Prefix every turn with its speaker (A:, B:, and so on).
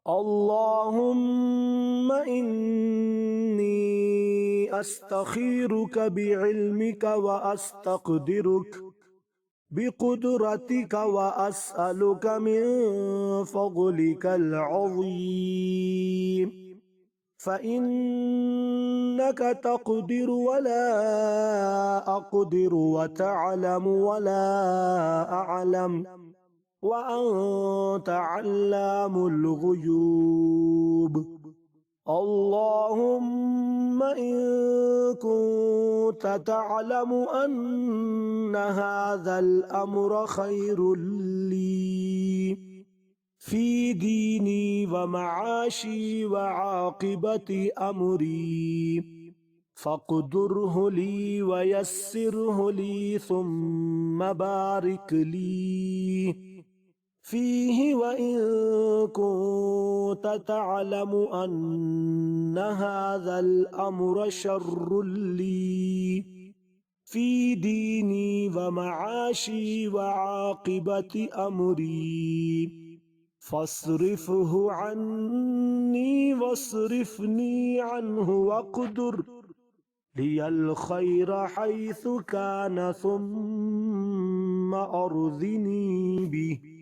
A: اللهم إني أستخيرك بعلمك وأستقدرك بقدرتك وأسألك من فضلك العظيم فإنك تقدر ولا أقدر وتعلم ولا أعلم وأنت علام الغيوب. اللهم إن كنت تعلم أن هذا الأمر خير لي في ديني ومعاشي وعاقبة أمري فاقدره لي ويسره لي ثم بارك لي فيه. وإن كنت تعلم أن هذا الأمر شر لي في ديني ومعاشي وعاقبة أمري فاصرفه عني واصرفني عنه واقدر لي الخير حيث كان ثم أرضني به.